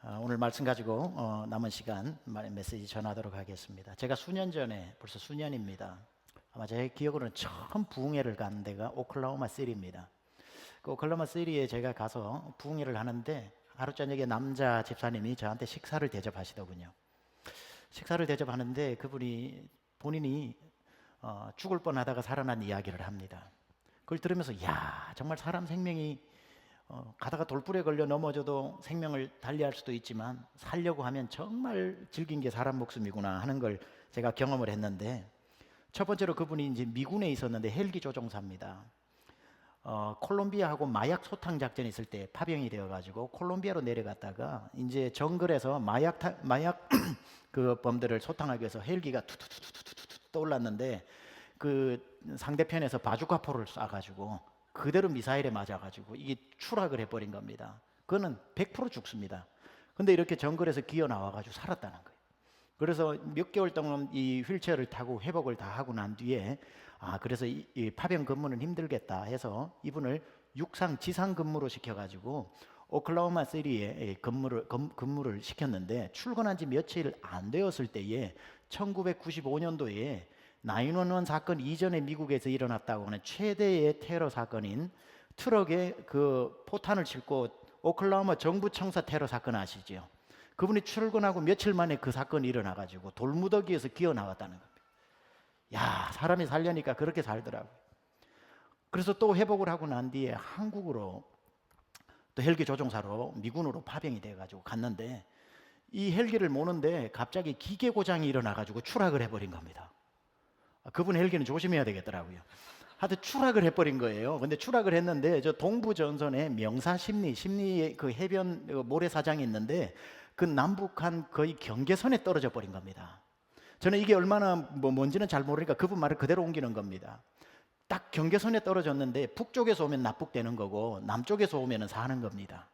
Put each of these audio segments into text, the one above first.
오늘 말씀 가지고 남은 시간 메시지 전하도록 하겠습니다. 제가 수년 전에, 벌써 수년입니다. 아마 제 기억으로는 처음 부흥회를 간 데가 오클라호마 시리입니다. 그 오클라호마 시리에 제가 가서 부흥회를 하는데 하루 저녁에 남자 집사님이 저한테 식사를 대접하시더군요. 식사를 대접하는데 그분이 본인이 죽을 뻔하다가 살아난 이야기를 합니다. 그걸 들으면서 야, 정말 사람 생명이 가다가 돌불에 걸려 넘어져도 생명을 달리할 수도 있지만 살려고 하면 정말 질긴 게 사람 목숨이구나 하는 걸 제가 경험을 했는데, 첫 번째로 그분이 이제 미군에 있었는데 헬기 조종사입니다. 콜롬비아하고 마약 소탕 작전이 있을 때 파병이 되어가지고 콜롬비아로 내려갔다가 이제 정글에서 마약 그 범들을 소탕하기 위해서 헬기가 투투투투투투 떠올랐는데 그 상대편에서 바주카포를 쏴가지고 그대로 미사일에 맞아가지고 이게 추락을 해버린 겁니다. 그거는 100% 죽습니다. 근데 이렇게 정글에서 기어 나와가지고 살았다는 거예요. 그래서 몇 개월 동안 이 휠체어를 타고 회복을 다 하고 난 뒤에 그래서 이 파병 근무는 힘들겠다 해서 이분을 육상 지상 근무로 시켜가지고 오클라호마 시리에 근무를 시켰는데, 출근한 지 며칠 안 되었을 때에 1995년도에 911 사건 이전에 미국에서 일어났다고 하는 최대의 테러 사건인 트럭에 그 포탄을 싣고 오클라호마 정부 청사 테러 사건 아시죠? 그분이 출근하고 며칠 만에 그 사건이 일어나가지고 돌무더기에서 기어 나왔다는 겁니다. 야, 사람이 살려니까 그렇게 살더라고요. 그래서 또 회복을 하고 난 뒤에 한국으로 또 헬기 조종사로 미군으로 파병이 돼가지고 갔는데, 이 헬기를 모는데 갑자기 기계 고장이 일어나가지고 추락을 해버린 겁니다. 그분 헬기는 조심해야 되겠더라고요. 하여튼 추락을 해버린 거예요. 근데 추락을 했는데 저 동부 전선에 명사 심리의 그 해변 모래사장이 있는데 그 남북한 거의 경계선에 떨어져 버린 겁니다. 저는 이게 얼마나 뭔지는 잘 모르니까 그분 말을 그대로 옮기는 겁니다. 딱 경계선에 떨어졌는데 북쪽에서 오면 납북되는 거고 남쪽에서 오면 사는 겁니다.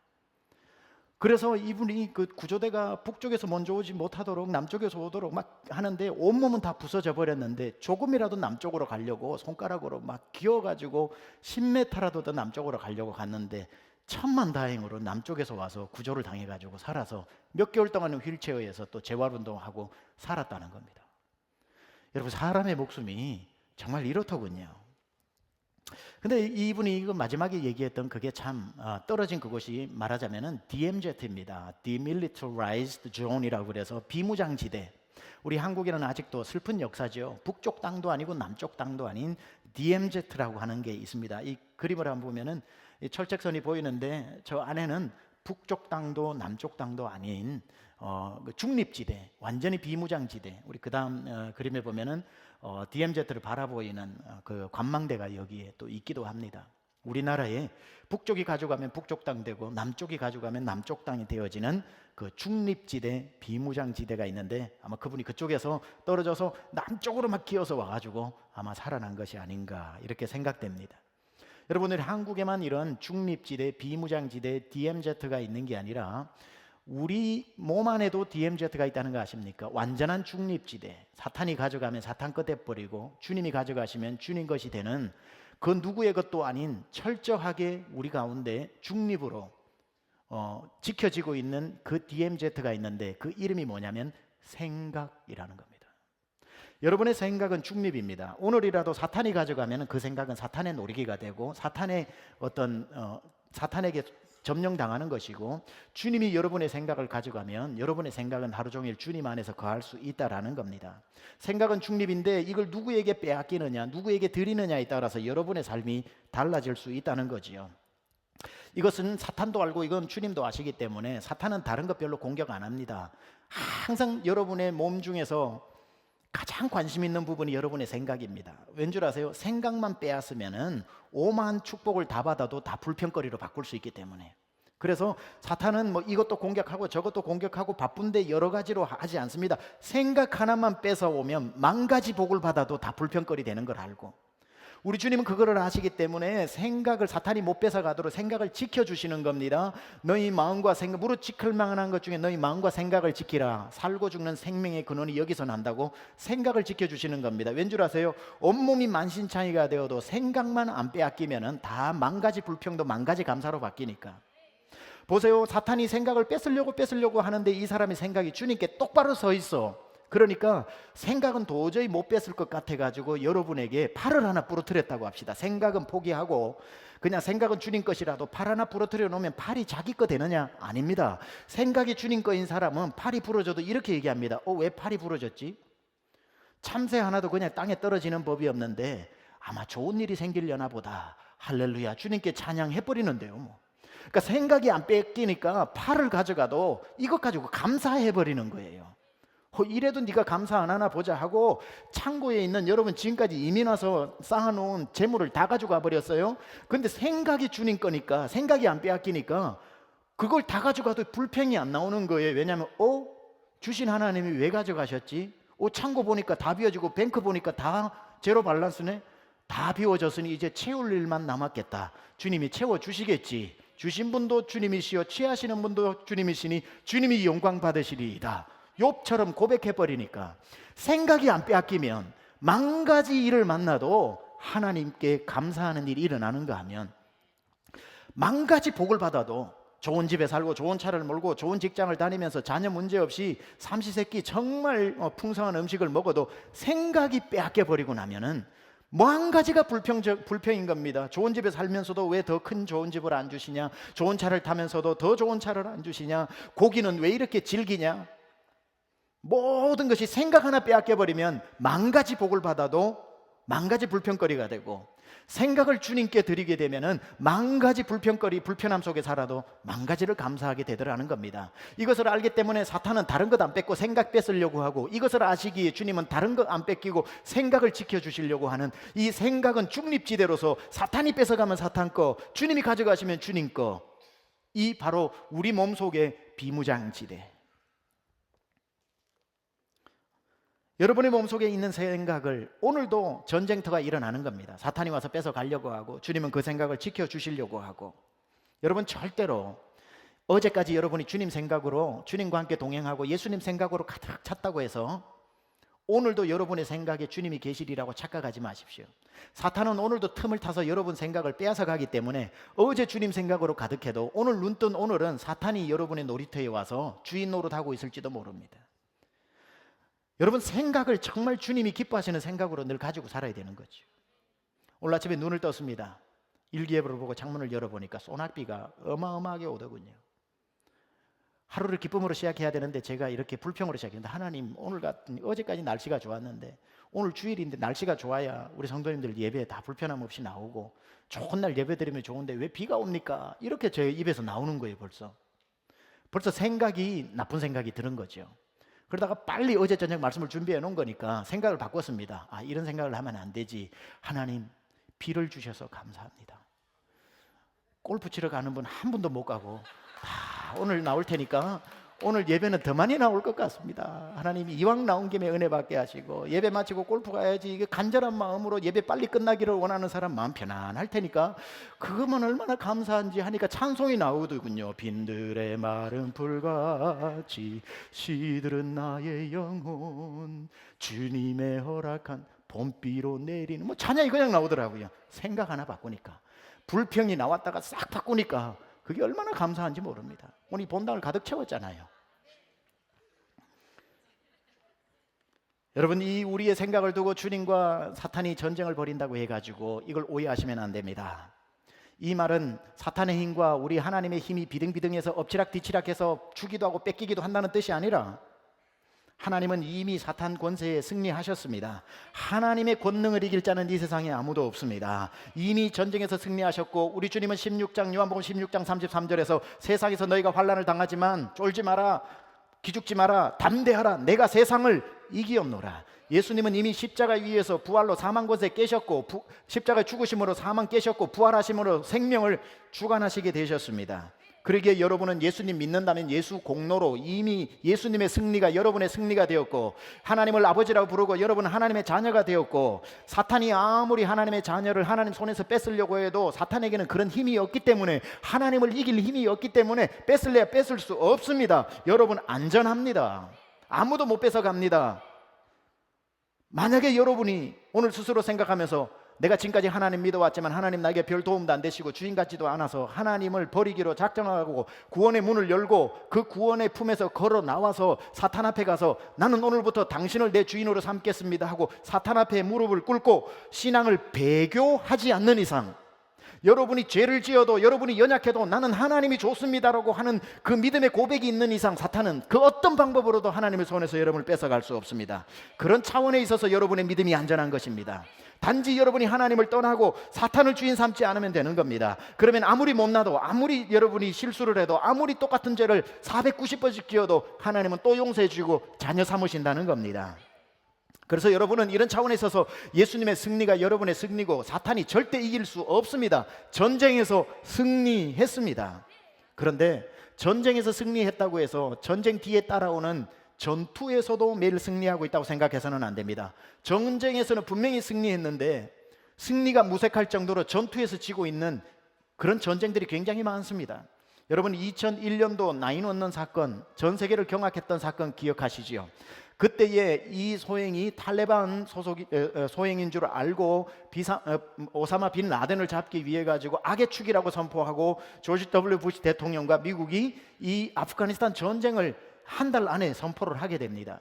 그래서 이분이 그 구조대가 북쪽에서 먼저 오지 못하도록 남쪽에서 오도록 막 하는데 온몸은 다 부서져 버렸는데, 조금이라도 남쪽으로 가려고 손가락으로 막 기어가지고 10m라도 더 남쪽으로 가려고 갔는데 천만다행으로 남쪽에서 와서 구조를 당해가지고 살아서 몇 개월 동안은 휠체어에서 또 재활운동하고 살았다는 겁니다. 여러분, 사람의 목숨이 정말 이렇더군요. 근데 이분이 이거 마지막에 얘기했던 그게 참 떨어진 그곳이 말하자면은 DMZ입니다. Demilitarized Zone이라고 그래서 비무장지대. 우리 한국에는 아직도 슬픈 역사죠. 북쪽 땅도 아니고 남쪽 땅도 아닌 DMZ라고 하는 게 있습니다. 이 그림을 한번 보면은 이 철책선이 보이는데 저 안에는 북쪽 땅도 남쪽 땅도 아닌 중립지대, 완전히 비무장지대. 우리 그 다음 그림에 보면은 DMZ를 바라보이는 그 관망대가 여기에 또 있기도 합니다. 우리나라에 북쪽이 가져가면 북쪽 땅 되고 남쪽이 가져가면 남쪽 땅이 되어지는 그 중립지대, 비무장지대가 있는데, 아마 그분이 그쪽에서 떨어져서 남쪽으로 막 기어서 와가지고 아마 살아난 것이 아닌가 이렇게 생각됩니다. 여러분들, 한국에만 이런 중립지대, 비무장지대, DMZ가 있는 게 아니라 우리 몸 안에도 DMZ가 있다는 거 아십니까? 완전한 중립지대, 사탄이 가져가면 사탄 것에 버리고 주님이 가져가시면 주님 것이 되는 그 누구의 것도 아닌 철저하게 우리 가운데 중립으로 지켜지고 있는 그 DMZ가 있는데, 그 이름이 뭐냐면 생각이라는 겁니다. 여러분의 생각은 중립입니다. 오늘이라도 사탄이 가져가면 그 생각은 사탄의 놀이기가 되고 사탄의 사탄에게 점령당하는 것이고, 주님이 여러분의 생각을 가져가면 여러분의 생각은 하루 종일 주님 안에서 거할 수 있다라는 겁니다. 생각은 중립인데 이걸 누구에게 빼앗기느냐, 누구에게 드리느냐에 따라서 여러분의 삶이 달라질 수 있다는 거지요. 이것은 사탄도 알고 이건 주님도 아시기 때문에 사탄은 다른 것 별로 공격 안 합니다. 항상 여러분의 몸 중에서 가장 관심 있는 부분이 여러분의 생각입니다. 왠 줄 아세요? 생각만 빼앗으면은 오만 축복을 다 받아도 다 불평거리로 바꿀 수 있기 때문에. 그래서 사탄은 뭐 이것도 공격하고 저것도 공격하고 바쁜데 여러 가지로 하지 않습니다. 생각 하나만 뺏어오면 만 가지 복을 받아도 다 불평거리 되는 걸 알고, 우리 주님은 그거를 아시기 때문에 생각을 사탄이 못 뺏어가도록 생각을 지켜주시는 겁니다. 너희 마음과 생각, 무릇 지킬 만한 것 중에 너희 마음과 생각을 지키라. 살고 죽는 생명의 근원이 여기서 난다고 생각을 지켜주시는 겁니다. 왠 줄 아세요? 온몸이 만신창이가 되어도 생각만 안 빼앗기면 다 만 가지 불평도 만 가지 감사로 바뀌니까. 보세요. 사탄이 생각을 뺏으려고 하는데 이 사람의 생각이 주님께 똑바로 서 있어. 그러니까 생각은 도저히 못 뺏을 것 같아가지고 여러분에게 팔을 하나 부러뜨렸다고 합시다. 생각은 포기하고 그냥 생각은 주님 것이라도 팔 하나 부러뜨려 놓으면 팔이 자기 거 되느냐? 아닙니다. 생각이 주님 거인 사람은 팔이 부러져도 이렇게 얘기합니다. 왜 팔이 부러졌지? 참새 하나도 그냥 땅에 떨어지는 법이 없는데 아마 좋은 일이 생기려나 보다. 할렐루야, 주님께 찬양해버리는데요 뭐. 그러니까 생각이 안 뺏기니까 팔을 가져가도 이것 가지고 감사해버리는 거예요. 이래도 네가 감사 안 하나 보자 하고 창고에 있는 여러분 지금까지 이민 와서 쌓아놓은 재물을 다 가져가 버렸어요. 근데 생각이 주님 거니까, 생각이 안 빼앗기니까 그걸 다 가져가도 불평이 안 나오는 거예요. 왜냐하면 주신 하나님이 왜 가져가셨지? 창고 보니까 다 비워지고 뱅크 보니까 다 제로 밸런스네. 다 비워졌으니 이제 채울 일만 남았겠다. 주님이 채워주시겠지. 주신 분도 주님이시요 취하시는 분도 주님이시니 주님이 영광 받으시리이다. 욥처럼 고백해버리니까 생각이 안 빼앗기면 만 가지 일을 만나도 하나님께 감사하는 일이 일어나는가 하면 만 가지 복을 받아도 좋은 집에 살고 좋은 차를 몰고 좋은 직장을 다니면서 자녀 문제 없이 삼시세끼 정말 풍성한 음식을 먹어도 생각이 빼앗겨버리고 나면은 뭐 한 가지가 불평인 겁니다. 좋은 집에 살면서도 왜 더 큰 좋은 집을 안 주시냐? 좋은 차를 타면서도 더 좋은 차를 안 주시냐? 고기는 왜 이렇게 질기냐? 모든 것이 생각 하나 빼앗겨버리면 만 가지 복을 받아도 만 가지 불평거리가 되고, 생각을 주님께 드리게 되면은 만 가지 불편함 속에 살아도 만 가지를 감사하게 되더라는 겁니다. 이것을 알기 때문에 사탄은 다른 것 안 뺏고 생각 뺏으려고 하고, 이것을 아시기에 주님은 다른 것 안 뺏기고 생각을 지켜주시려고 하는, 이 생각은 중립지대로서 사탄이 뺏어가면 사탄 거, 주님이 가져가시면 주님 거, 이 바로 우리 몸속의 비무장지대. 여러분의 몸속에 있는 생각을, 오늘도 전쟁터가 일어나는 겁니다. 사탄이 와서 뺏어가려고 하고 주님은 그 생각을 지켜주시려고 하고, 여러분 절대로 어제까지 여러분이 주님 생각으로, 주님과 함께 동행하고 예수님 생각으로 가득 찼다고 해서 오늘도 여러분의 생각에 주님이 계시리라고 착각하지 마십시오. 사탄은 오늘도 틈을 타서 여러분 생각을 빼앗아 가기 때문에 어제 주님 생각으로 가득해도 오늘 눈뜬 오늘은 사탄이 여러분의 놀이터에 와서 주인 노릇하고 있을지도 모릅니다. 여러분 생각을 정말 주님이 기뻐하시는 생각으로 늘 가지고 살아야 되는 거죠. 오늘 아침에 눈을 떴습니다. 일기예보를 보고 창문을 열어보니까 소낙비가 어마어마하게 오더군요. 하루를 기쁨으로 시작해야 되는데 제가 이렇게 불평으로 시작했는데, 하나님 오늘 같은, 어제까지 날씨가 좋았는데 오늘 주일인데 날씨가 좋아야 우리 성도님들 예배에 다 불편함 없이 나오고 좋은 날 예배 드리면 좋은데 왜 비가 옵니까? 이렇게 제 입에서 나오는 거예요. 벌써 생각이, 나쁜 생각이 드는 거죠. 그러다가 빨리 어제 저녁 말씀을 준비해 놓은 거니까 생각을 바꿨습니다. 이런 생각을 하면 안 되지. 하나님 비를 주셔서 감사합니다. 골프 치러 가는 분 한 분도 못 가고 오늘 나올 테니까 오늘 예배는 더 많이 나올 것 같습니다. 하나님이 이왕 나온 김에 은혜 받게 하시고, 예배 마치고 골프 가야지, 이게 간절한 마음으로 예배 빨리 끝나기를 원하는 사람 마음 편안할 테니까 그거면 얼마나 감사한지 하니까 찬송이 나오더군요. 빈들의 마른 풀같이 시들은 나의 영혼, 주님의 허락한 봄비로 내리는, 뭐 찬양이 그냥 나오더라고요. 생각 하나 바꾸니까, 불평이 나왔다가 싹 바꾸니까 그게 얼마나 감사한지 모릅니다. 오늘 본당을 가득 채웠잖아요. 여러분, 이 우리의 생각을 두고 주님과 사탄이 전쟁을 벌인다고 해가지고 이걸 오해하시면 안 됩니다. 이 말은 사탄의 힘과 우리 하나님의 힘이 비등비등해서 엎치락뒤치락해서 주기도 하고 뺏기기도 한다는 뜻이 아니라, 하나님은 이미 사탄 권세에 승리하셨습니다. 하나님의 권능을 이길 자는 이 세상에 아무도 없습니다. 이미 전쟁에서 승리하셨고, 우리 주님은 요한복음 16장 33절에서 세상에서 너희가 환난을 당하지만 쫄지 마라, 기죽지 마라, 담대하라, 내가 세상을 이기었노라. 예수님은 이미 십자가 위에서 부활로 사망 권세 깨셨고, 십자가 죽으심으로 사망 깨셨고, 부활하심으로 생명을 주관하시게 되셨습니다. 그러기에 여러분은 예수님 믿는다면 예수 공로로 이미 예수님의 승리가 여러분의 승리가 되었고, 하나님을 아버지라고 부르고 여러분은 하나님의 자녀가 되었고, 사탄이 아무리 하나님의 자녀를 하나님 손에서 뺏으려고 해도 사탄에게는 그런 힘이 없기 때문에, 하나님을 이길 힘이 없기 때문에 뺏을래야 뺏을 수 없습니다. 여러분 안전합니다. 아무도 못 뺏어갑니다. 만약에 여러분이 오늘 스스로 생각하면서 내가 지금까지 하나님 믿어왔지만 하나님 나에게 별 도움도 안 되시고 주인 같지도 않아서 하나님을 버리기로 작정하고 구원의 문을 열고 그 구원의 품에서 걸어 나와서 사탄 앞에 가서 나는 오늘부터 당신을 내 주인으로 삼겠습니다 하고 사탄 앞에 무릎을 꿇고 신앙을 배교하지 않는 이상, 여러분이 죄를 지어도 여러분이 연약해도 나는 하나님이 좋습니다라고 하는 그 믿음의 고백이 있는 이상 사탄은 그 어떤 방법으로도 하나님의 손에서 여러분을 뺏어갈 수 없습니다. 그런 차원에 있어서 여러분의 믿음이 안전한 것입니다. 단지 여러분이 하나님을 떠나고 사탄을 주인 삼지 않으면 되는 겁니다. 그러면 아무리 못나도, 아무리 여러분이 실수를 해도, 아무리 똑같은 죄를 490번씩 지어도 하나님은 또 용서해 주고 자녀 삼으신다는 겁니다. 그래서 여러분은 이런 차원에 있어서 예수님의 승리가 여러분의 승리고 사탄이 절대 이길 수 없습니다. 전쟁에서 승리했습니다. 그런데 전쟁에서 승리했다고 해서 전쟁 뒤에 따라오는 전투에서도 매일 승리하고 있다고 생각해서는 안 됩니다. 전쟁에서는 분명히 승리했는데 승리가 무색할 정도로 전투에서 지고 있는 그런 전쟁들이 굉장히 많습니다. 여러분 2001년도 9/11 사건, 전 세계를 경악했던 사건 기억하시지요? 그때에 이 소행이 탈레반 소행인 줄 알고 오사마 빈 라덴을 잡기 위해 가지고 악의 축이라고 선포하고 조지 W 부시 대통령과 미국이 이 아프가니스탄 전쟁을 한 달 안에 선포를 하게 됩니다.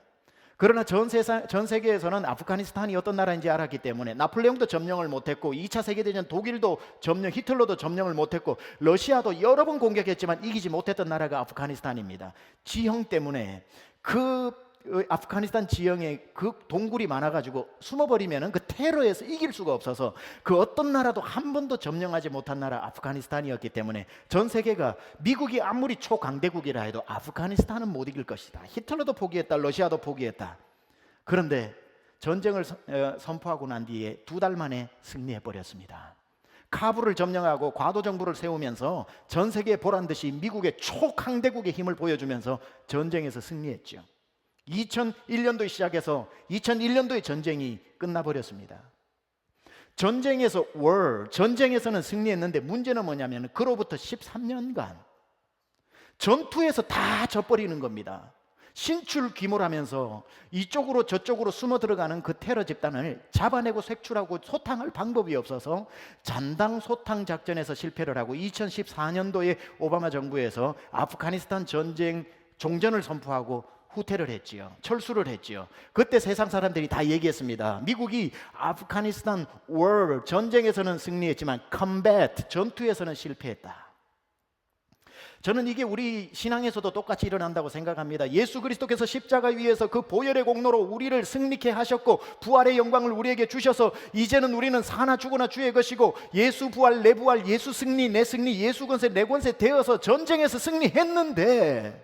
그러나 전 세계에서는 아프가니스탄이 어떤 나라인지 알았기 때문에 나폴레옹도 점령을 못했고 2차 세계대전 독일도 히틀러도 점령을 못했고 러시아도 여러 번 공격했지만 이기지 못했던 나라가 아프가니스탄입니다. 지형 때문에 그 아프가니스탄 지형에 그 동굴이 많아가지고 숨어버리면 그 테러에서 이길 수가 없어서 그 어떤 나라도 한 번도 점령하지 못한 나라 아프가니스탄이었기 때문에 전 세계가 미국이 아무리 초강대국이라 해도 아프가니스탄은 못 이길 것이다. 히틀러도 포기했다, 러시아도 포기했다. 그런데 전쟁을 선포하고 난 뒤에 2달 만에 승리해버렸습니다. 카불을 점령하고 과도 정부를 세우면서 전 세계에 보란듯이 미국의 초강대국의 힘을 보여주면서 전쟁에서 승리했죠. 2001년도에 시작해서 2001년도에 전쟁이 끝나버렸습니다. 전쟁에서는 승리했는데 문제는 뭐냐면 그로부터 13년간 전투에서 다 져버리는 겁니다. 신출귀몰하면서 이쪽으로 저쪽으로 숨어 들어가는 그 테러 집단을 잡아내고 색출하고 소탕할 방법이 없어서 잔당 소탕 작전에서 실패를 하고 2014년도에 오바마 정부에서 아프가니스탄 전쟁 종전을 선포하고 후퇴를 했지요. 철수를 했지요. 그때 세상 사람들이 다 얘기했습니다. 미국이 아프가니스탄 전쟁에서는 승리했지만 전투에서는 실패했다. 저는 이게 우리 신앙에서도 똑같이 일어난다고 생각합니다. 예수 그리스도께서 십자가 위에서 그 보혈의 공로로 우리를 승리케 하셨고 부활의 영광을 우리에게 주셔서 이제는 우리는 사나 죽으나 주의 것이고 예수 부활 내 부활, 예수 승리 내 승리, 예수 권세 내 권세 되어서 전쟁에서 승리했는데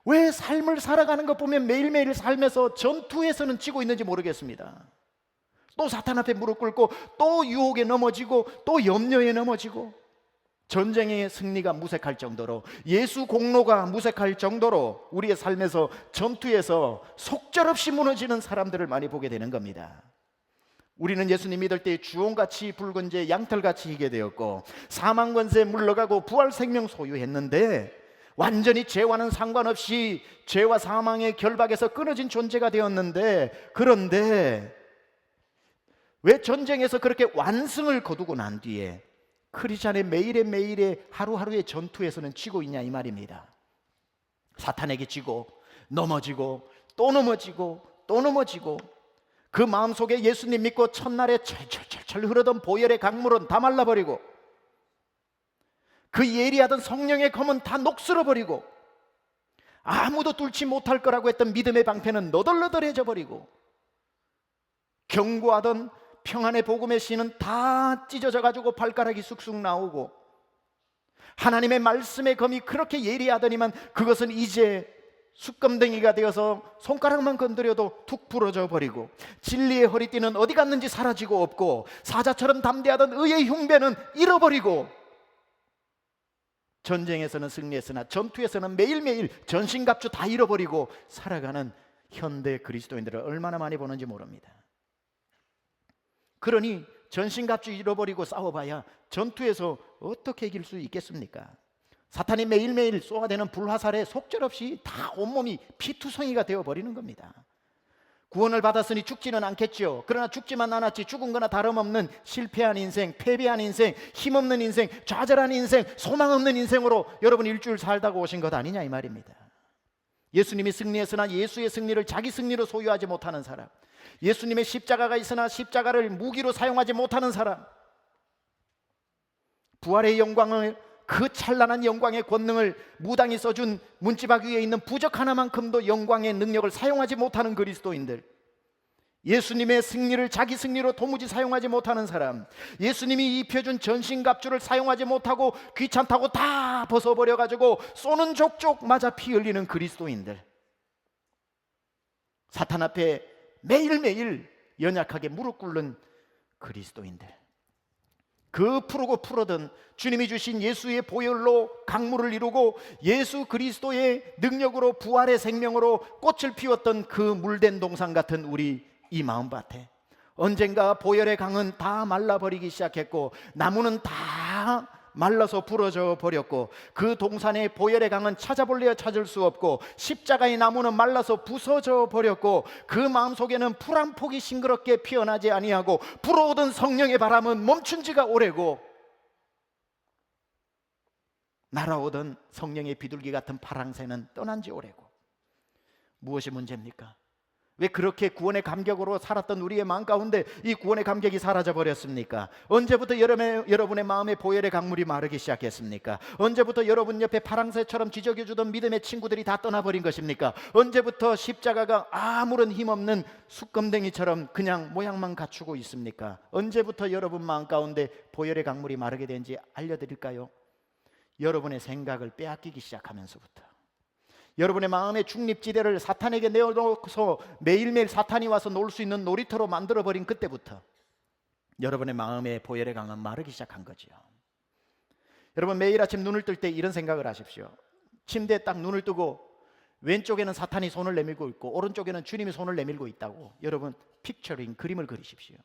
왜 삶을 살아가는 것 보면 매일매일 삶에서 전투에서는 지고 있는지 모르겠습니다. 또 사탄 앞에 무릎 꿇고 또 유혹에 넘어지고 또 염려에 넘어지고 전쟁의 승리가 무색할 정도로 예수 공로가 무색할 정도로 우리의 삶에서 전투에서 속절없이 무너지는 사람들을 많이 보게 되는 겁니다. 우리는 예수님 믿을 때 주홍같이 붉은 재 양털같이 희게 되었고 사망 권세 물러가고 부활 생명 소유했는데 완전히 죄와는 상관없이 죄와 사망의 결박에서 끊어진 존재가 되었는데 그런데 왜 전쟁에서 그렇게 완승을 거두고 난 뒤에 크리스찬의 매일의 하루하루의 전투에서는 지고 있냐 이 말입니다. 사탄에게 지고 넘어지고 또 넘어지고 또 넘어지고 그 마음속에 예수님 믿고 첫날에 철철철철 흐르던 보혈의 강물은 다 말라버리고 그 예리하던 성령의 검은 다 녹슬어버리고 아무도 뚫지 못할 거라고 했던 믿음의 방패는 너덜너덜해져 버리고 경고하던 평안의 복음의 씨는 다 찢어져 가지고 발가락이 쑥쑥 나오고 하나님의 말씀의 검이 그렇게 예리하더니만 그것은 이제 숯검댕이가 되어서 손가락만 건드려도 툭 부러져 버리고 진리의 허리띠는 어디 갔는지 사라지고 없고 사자처럼 담대하던 의의 흉배는 잃어버리고 전쟁에서는 승리했으나 전투에서는 매일매일 전신갑주 다 잃어버리고 살아가는 현대 그리스도인들을 얼마나 많이 보는지 모릅니다. 그러니 전신갑주 잃어버리고 싸워봐야 전투에서 어떻게 이길 수 있겠습니까? 사탄이 매일매일 쏘아대는 불화살에 속절없이 다 온몸이 피투성이가 되어버리는 겁니다. 구원을 받았으니 죽지는 않겠죠. 그러나 죽지만 않았지 죽은 거나 다름없는 실패한 인생, 패배한 인생, 힘없는 인생, 좌절한 인생, 소망 없는 인생으로 여러분 일주일 살다가 오신 것 아니냐 이 말입니다. 예수님이 승리했으나 예수의 승리를 자기 승리로 소유하지 못하는 사람, 예수님의 십자가가 있으나 십자가를 무기로 사용하지 못하는 사람, 부활의 영광을, 그 찬란한 영광의 권능을 무당이 써준 문지박 위에 있는 부적 하나만큼도 영광의 능력을 사용하지 못하는 그리스도인들, 예수님의 승리를 자기 승리로 도무지 사용하지 못하는 사람, 예수님이 입혀준 전신갑주를 사용하지 못하고 귀찮다고 다 벗어버려가지고 쏘는 족족 맞아 피 흘리는 그리스도인들, 사탄 앞에 매일매일 연약하게 무릎 꿇는 그리스도인들, 그 푸르고 푸르던 주님이 주신 예수의 보혈로 강물을 이루고 예수 그리스도의 능력으로 부활의 생명으로 꽃을 피웠던 그 물된 동산 같은 우리 이 마음밭에 언젠가 보혈의 강은 다 말라버리기 시작했고 나무는 다 말라서 부러져 버렸고 그 동산의 보혈의 강은 찾아볼래야 찾을 수 없고 십자가의 나무는 말라서 부서져 버렸고 그 마음속에는 풀 한 폭이 싱그럽게 피어나지 아니하고 불어오던 성령의 바람은 멈춘 지가 오래고 날아오던 성령의 비둘기 같은 파랑새는 떠난 지 오래고, 무엇이 문제입니까? 왜 그렇게 구원의 감격으로 살았던 우리의 마음 가운데 이 구원의 감격이 사라져 버렸습니까? 언제부터 여러분의 마음에 보혈의 강물이 마르기 시작했습니까? 언제부터 여러분 옆에 파랑새처럼 지저귀주던 믿음의 친구들이 다 떠나버린 것입니까? 언제부터 십자가가 아무런 힘없는 숯검댕이처럼 그냥 모양만 갖추고 있습니까? 언제부터 여러분 마음 가운데 보혈의 강물이 마르게 된지 알려드릴까요? 여러분의 생각을 빼앗기기 시작하면서부터, 여러분의 마음의 중립지대를 사탄에게 내어놓고서 매일매일 사탄이 와서 놀 수 있는 놀이터로 만들어버린 그때부터 여러분의 마음의 보혈의 강은 마르기 시작한 거죠. 여러분 매일 아침 눈을 뜰 때 이런 생각을 하십시오. 침대에 딱 눈을 뜨고 왼쪽에는 사탄이 손을 내밀고 있고 오른쪽에는 주님이 손을 내밀고 있다고 여러분 픽처링, 그림을 그리십시오.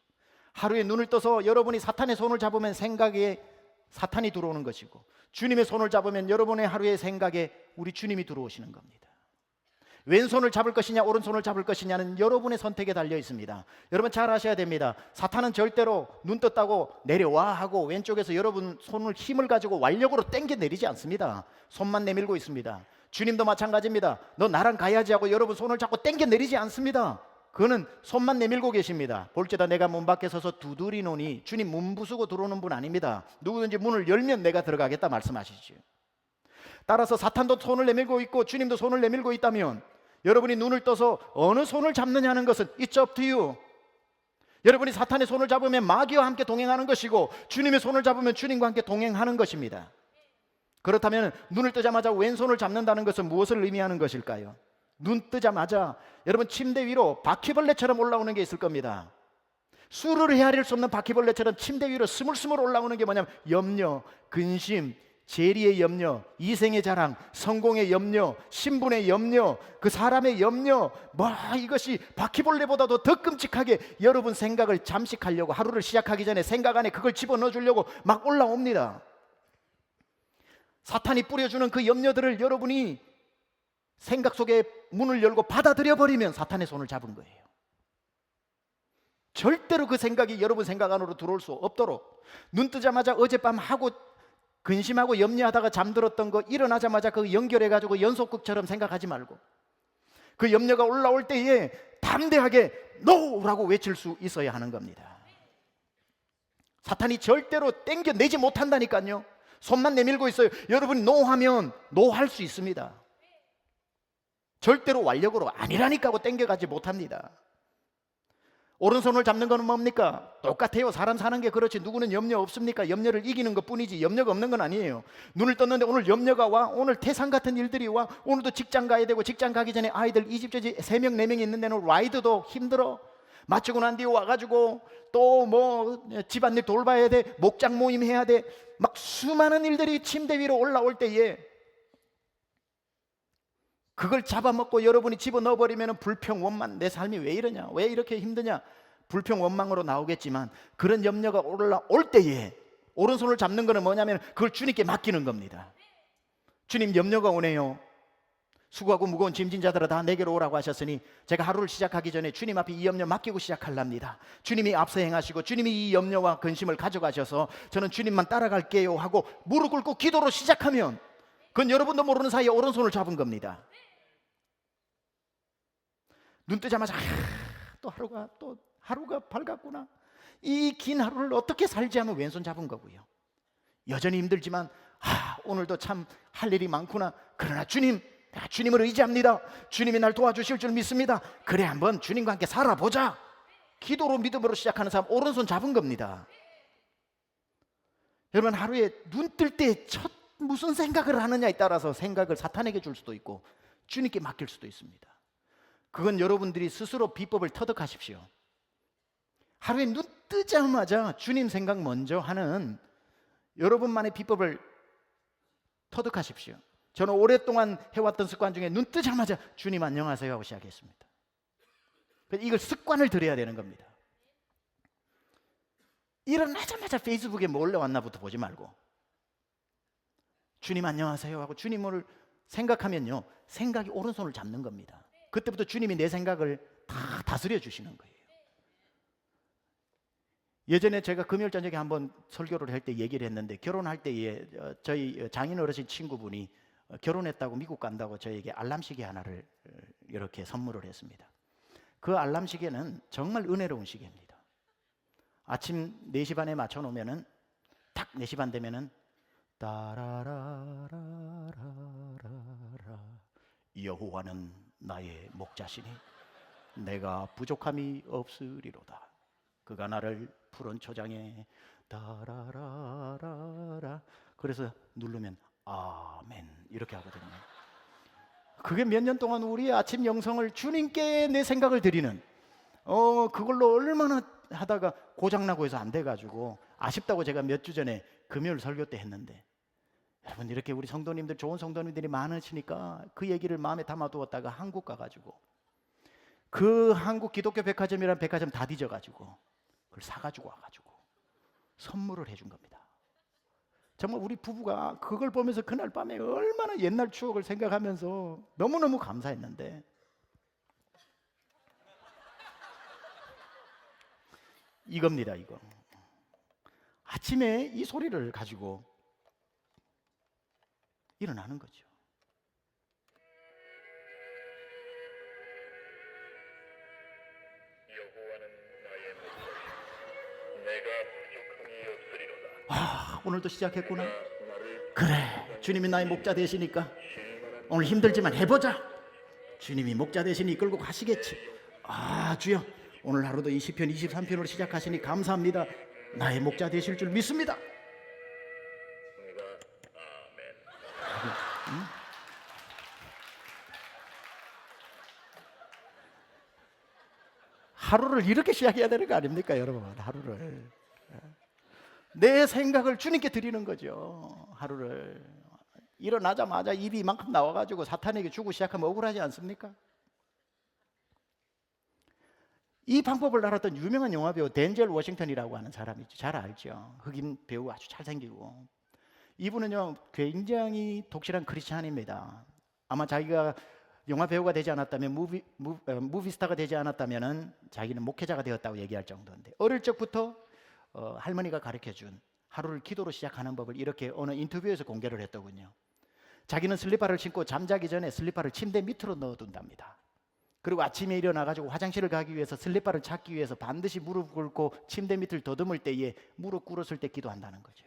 하루에 눈을 떠서 여러분이 사탄의 손을 잡으면 생각에 사탄이 들어오는 것이고 주님의 손을 잡으면 여러분의 하루의 생각에 우리 주님이 들어오시는 겁니다. 왼손을 잡을 것이냐 오른손을 잡을 것이냐는 여러분의 선택에 달려 있습니다. 여러분 잘 아셔야 됩니다. 사탄은 절대로 눈 떴다고 내려와 하고 왼쪽에서 여러분 손을 힘을 가지고 완력으로 당겨 내리지 않습니다. 손만 내밀고 있습니다. 주님도 마찬가지입니다. 너 나랑 가야지 하고 여러분 손을 잡고 당겨 내리지 않습니다. 그는 손만 내밀고 계십니다. 볼지다 내가 문 밖에 서서 두드리노니, 주님 문 부수고 들어오는 분 아닙니다. 누구든지 문을 열면 내가 들어가겠다 말씀하시죠. 따라서 사탄도 손을 내밀고 있고 주님도 손을 내밀고 있다면 여러분이 눈을 떠서 어느 손을 잡느냐는 것은 It's up to you. 여러분이 사탄의 손을 잡으면 마귀와 함께 동행하는 것이고 주님의 손을 잡으면 주님과 함께 동행하는 것입니다. 그렇다면 눈을 뜨자마자 왼손을 잡는다는 것은 무엇을 의미하는 것일까요? 눈 뜨자마자 여러분 침대 위로 바퀴벌레처럼 올라오는 게 있을 겁니다. 수를 헤아릴 수 없는 바퀴벌레처럼 침대 위로 스물스물 올라오는 게 뭐냐면 염려, 근심, 재리의 염려, 이생의 자랑, 성공의 염려, 신분의 염려, 그 사람의 염려, 이것이 바퀴벌레보다도 더 끔찍하게 여러분 생각을 잠식하려고 하루를 시작하기 전에 생각 안에 그걸 집어넣어 주려고 막 올라옵니다. 사탄이 뿌려주는 그 염려들을 여러분이 생각 속에 문을 열고 받아들여 버리면 사탄의 손을 잡은 거예요. 절대로 그 생각이 여러분 생각 안으로 들어올 수 없도록 눈 뜨자마자 어젯밤 하고 근심하고 염려하다가 잠들었던 거 일어나자마자 그 연결해가지고 연속극처럼 생각하지 말고 그 염려가 올라올 때에 담대하게 NO라고 외칠 수 있어야 하는 겁니다. 사탄이 절대로 땡겨내지 못한다니까요. 손만 내밀고 있어요. 여러분이 NO 하면 NO 할 수 있습니다. 절대로 완력으로 아니라니까 하고 땡겨가지 못합니다. 오른손을 잡는 건 뭡니까? 똑같아요. 사람 사는 게 그렇지. 누구는 염려 없습니까? 염려를 이기는 것 뿐이지 염려가 없는 건 아니에요. 눈을 떴는데 오늘 염려가 와, 오늘 태산 같은 일들이 와, 오늘도 직장 가야 되고 직장 가기 전에 아이들 이 집 저 집 3명 4명이 있는 데는 라이드도 힘들어. 마치고 난 뒤에 와가지고 또 뭐 집안일 돌봐야 돼, 목장 모임 해야 돼, 막 수많은 일들이 침대 위로 올라올 때에 그걸 잡아먹고 여러분이 집어넣어버리면 불평원만, 내 삶이 왜 이러냐, 왜 이렇게 힘드냐, 불평원망으로 나오겠지만 그런 염려가 올라올 때에 오른손을 잡는 것은 뭐냐면 그걸 주님께 맡기는 겁니다. 주님 염려가 오네요. 수고하고 무거운 짐진 자들아 다 내게로 오라고 하셨으니 제가 하루를 시작하기 전에 주님 앞에 이 염려 맡기고 시작하랍니다. 주님이 앞서 행하시고 주님이 이 염려와 근심을 가져가셔서 저는 주님만 따라갈게요 하고 무릎 꿇고 기도로 시작하면 그건 여러분도 모르는 사이에 오른손을 잡은 겁니다. 눈 뜨자마자 또 하루가 밝았구나. 이 긴 하루를 어떻게 살지 하면 왼손 잡은 거고요. 여전히 힘들지만 오늘도 참 할 일이 많구나. 그러나 내가 주님을 의지합니다. 주님이 날 도와주실 줄 믿습니다. 그래 한번 주님과 함께 살아보자. 기도로 믿음으로 시작하는 사람 오른손 잡은 겁니다. 여러분 하루에 눈 뜰 때 첫 무슨 생각을 하느냐에 따라서 생각을 사탄에게 줄 수도 있고 주님께 맡길 수도 있습니다. 그건 여러분들이 스스로 비법을 터득하십시오. 하루에 눈 뜨자마자 주님 생각 먼저 하는 여러분만의 비법을 터득하십시오. 저는 오랫동안 해왔던 습관 중에 눈 뜨자마자 주님 안녕하세요 하고 시작했습니다. 이걸 습관을 들여야 되는 겁니다. 일어나자마자 페이스북에 뭐 올라왔나부터 보지 말고 주님 안녕하세요 하고 주님을 생각하면요, 생각이 오른손을 잡는 겁니다. 그때부터 주님이 내 생각을 다 다스려 주시는 거예요. 예전에 제가 금요일 저녁에 한번 설교를 할 때 얘기를 했는데, 결혼할 때에 저희 장인 어르신 친구분이 결혼했다고 미국 간다고 저에게 알람시계 하나를 이렇게 선물을 했습니다. 그 알람시계는 정말 은혜로운 시계입니다. 아침 4시 반에 맞춰 놓으면은 딱 4시 반 되면은 따라라라라라 여호와는 나의 목자시니 내가 부족함이 없으리로다. 그가 나를 푸른 초장에 따라라라라. 그래서 누르면 아멘 이렇게 하거든요. 그게 몇 년 동안 우리의 아침 영성을 주님께 내 생각을 드리는 그걸로 얼마나 하다가 고장나고 해서 안 돼가지고 아쉽다고 제가 몇 주 전에 금요일 설교 때 했는데, 여러분 이렇게 우리 성도님들 좋은 성도님들이 많으시니까 그 얘기를 마음에 담아두었다가 한국 가가지고 그 한국 기독교 백화점이라는 백화점 다 뒤져가지고 그걸 사가지고 와가지고 선물을 해준 겁니다. 정말 우리 부부가 그걸 보면서 그날 밤에 얼마나 옛날 추억을 생각하면서 너무너무 감사했는데, 이겁니다. 이거 아침에 이 소리를 가지고 일어나는 거죠. 여호와는 나의 목소리, 내가 부족함이 없으리로다. 오늘도 시작했구나. 그래, 주님이 나의 목자 되시니까 오늘 힘들지만 해보자. 주님이 목자 되시니 이끌고 가시겠지. 주여, 오늘 하루도 이 시편 23편으로 시작하시니 감사합니다. 나의 목자 되실 줄 믿습니다. 하루를 이렇게 시작해야 되는 거 아닙니까, 여러분? 하루를 내 생각을 주님께 드리는 거죠. 하루를 일어나자마자 입이 이만큼 나와가지고 사탄에게 주고 시작하면 억울하지 않습니까? 이 방법을 알았던 유명한 영화배우 덴젤 워싱턴이라고 하는 사람이 있죠. 잘 알죠. 흑인 배우 아주 잘생기고, 이분은요 굉장히 독실한 크리스찬입니다. 아마 자기가 영화 배우가 되지 않았다면 무비스타가 되지 않았다면은 자기는 목회자가 되었다고 얘기할 정도인데, 어릴 적부터 할머니가 가르쳐준 하루를 기도로 시작하는 법을 이렇게 어느 인터뷰에서 공개를 했더군요. 자기는 슬리퍼를 신고 잠자기 전에 슬리퍼를 침대 밑으로 넣어둔답니다. 그리고 아침에 일어나가지고 화장실을 가기 위해서 슬리퍼를 찾기 위해서 반드시 무릎 꿇고 침대 밑을 더듬을 때에 무릎 꿇었을 때 기도한다는 거죠.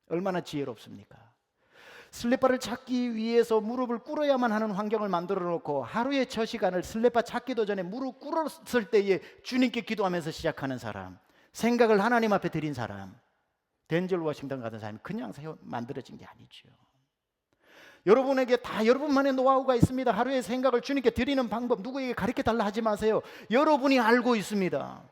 얼마나 지혜롭습니까? 슬리퍼를 찾기 위해서 무릎을 꿇어야만 하는 환경을 만들어 놓고 하루의 첫 시간을 슬리퍼 찾기도 전에 무릎 꿇었을 때에 주님께 기도하면서 시작하는 사람, 생각을 하나님 앞에 드린 사람, 덴젤 워싱턴 같은 사람이 그냥 만들어진 게 아니죠. 여러분에게 다 여러분만의 노하우가 있습니다. 하루의 생각을 주님께 드리는 방법 누구에게 가르쳐달라 하지 마세요. 여러분이 알고 있습니다.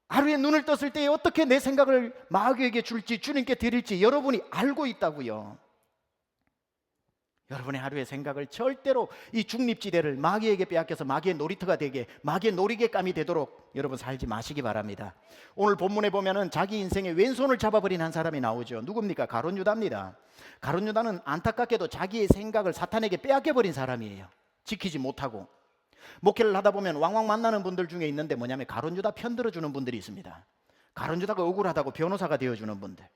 하루에 눈을 떴을 때 어떻게 내 생각을 마귀에게 줄지, 주님께 드릴지 여러분이 알고 있다고요. 여러분의 하루의 생각을 절대로 이 중립지대를 마귀에게 빼앗겨서 마귀의 놀이터가 되게, 마귀의 놀이개감이 되도록 여러분 살지 마시기 바랍니다. 오늘 본문에 보면은 자기 인생의 왼손을 잡아버린 한 사람이 나오죠. 누굽니까? 가룟 유다입니다. 가룟 유다는 안타깝게도 자기의 생각을 사탄에게 빼앗겨버린 사람이에요. 지키지 못하고. 목회를 하다 보면 왕왕 만나는 분들 중에 있는데 뭐냐면 가룟 유다 편들어주는 분들이 있습니다. 가룟 유다가 억울하다고 변호사가 되어주는 분들.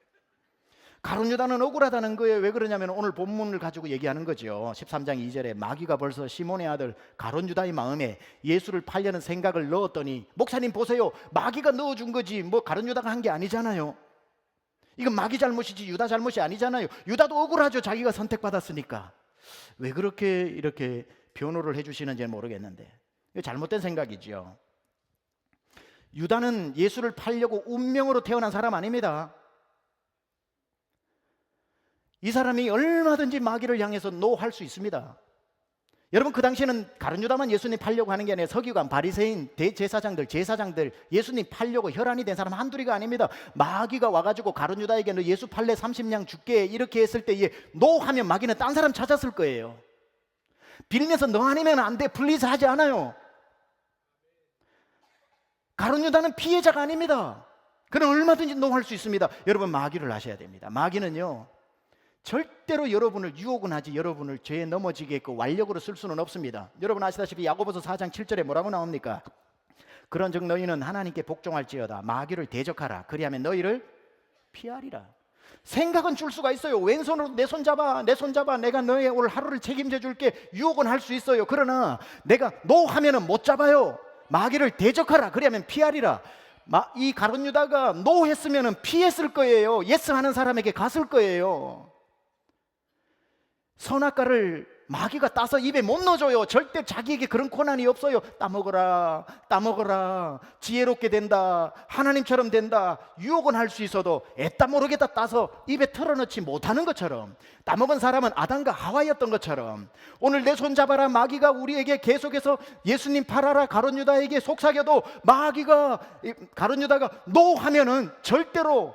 가룟 유다는 억울하다는 거예요. 왜 그러냐면 오늘 본문을 가지고 얘기하는 거죠. 13장 2절에 마귀가 벌써 시몬의 아들 가룟 유다의 마음에 예수를 팔려는 생각을 넣었더니, 목사님 보세요, 마귀가 넣어준 거지 뭐 가룟 유다가 한 게 아니잖아요. 이건 마귀 잘못이지 유다 잘못이 아니잖아요. 유다도 억울하죠. 자기가 선택받았으니까. 왜 그렇게 이렇게 변호를 해주시는지는 모르겠는데 이거 잘못된 생각이죠. 유다는 예수를 팔려고 운명으로 태어난 사람 아닙니다. 이 사람이 얼마든지 마귀를 향해서 노할 수 있습니다. 여러분, 그 당시에는 가룟 유다만 예수님 팔려고 하는 게 아니라 서기관, 바리새인, 대제사장들, 제사장들 예수님 팔려고 혈안이 된 사람 한둘이가 아닙니다. 마귀가 와가지고 가룟 유다에게 너 예수 팔래 30냥 줄게 이렇게 했을 때 노 하면 마귀는 딴 사람 찾았을 거예요. 빌면서 너 아니면 안 돼 플리즈 하지 않아요. 가룟 유다는 피해자가 아닙니다. 그는 얼마든지 노할 수 있습니다. 여러분, 마귀를 아셔야 됩니다. 마귀는요 절대로 여러분을 유혹은 하지 여러분을 죄에 넘어지게끔 완력으로 쓸 수는 없습니다. 여러분 아시다시피 야고보서 4장 7절에 뭐라고 나옵니까? 그런즉 너희는 하나님께 복종할지어다 마귀를 대적하라 그리하면 너희를 피하리라. 생각은 줄 수가 있어요. 왼손으로 내 손 잡아, 내 손 잡아, 내가 너의 오늘 하루를 책임져 줄게. 유혹은 할 수 있어요. 그러나 내가 노 하면은 못 잡아요. 마귀를 대적하라 그리하면 피하리라. 이 가룟 유다가 노 했으면은 피했을 거예요. 예스 하는 사람에게 갔을 거예요. 선악과를 마귀가 따서 입에 못 넣어줘요. 절대 자기에게 그런 고난이 없어요. 따먹어라, 따먹어라, 지혜롭게 된다, 하나님처럼 된다. 유혹은 할 수 있어도 애따 모르겠다 따서 입에 털어넣지 못하는 것처럼, 따먹은 사람은 아담과 하와였던 것처럼 오늘 내 손 잡아라 마귀가 우리에게 계속해서 예수님 팔아라 가룟 유다에게 속삭여도 가룟 유다가 노 하면은 절대로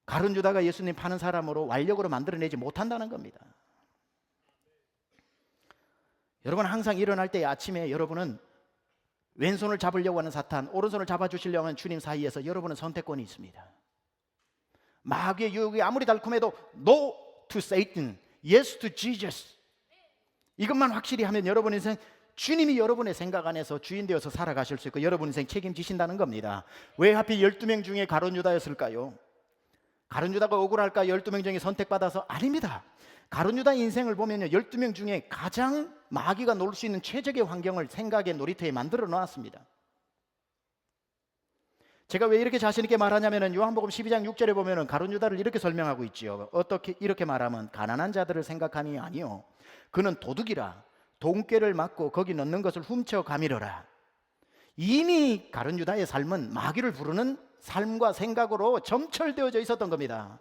가룟 유다가 예수님 파는 사람으로 완력으로 만들어내지 못한다는 겁니다. 여러분, 항상 일어날 때 아침에 여러분은 왼손을 잡으려고 하는 사탄, 오른손을 잡아주시려고 하는 주님 사이에서 여러분은 선택권이 있습니다. 마귀의 유혹이 아무리 달콤해도 No to Satan, Yes to Jesus. 이것만 확실히 하면 여러분 인생 주님이 여러분의 생각 안에서 주인 되어서 살아가실 수 있고 여러분 인생 책임지신다는 겁니다. 왜 하필 12명 중에 가룟 유다였을까요? 가룟 유다가 억울할까? 12명 중에 선택받아서? 아닙니다. 가룟 유다 인생을 보면요 12명 중에 가장 마귀가 놀 수 있는 최적의 환경을 생각의 놀이터에 만들어 놓았습니다. 제가 왜 이렇게 자신 있게 말하냐면은 요한복음 12장 6절에 보면은 가룟 유다를 이렇게 설명하고 있지요. 어떻게 이렇게 말하면 가난한 자들을 생각하니 아니요 그는 도둑이라 돈꾀를 맞고 거기 넣는 것을 훔쳐 가미러라. 이미 가룟 유다의 삶은 마귀를 부르는 삶과 생각으로 점철되어져 있었던 겁니다.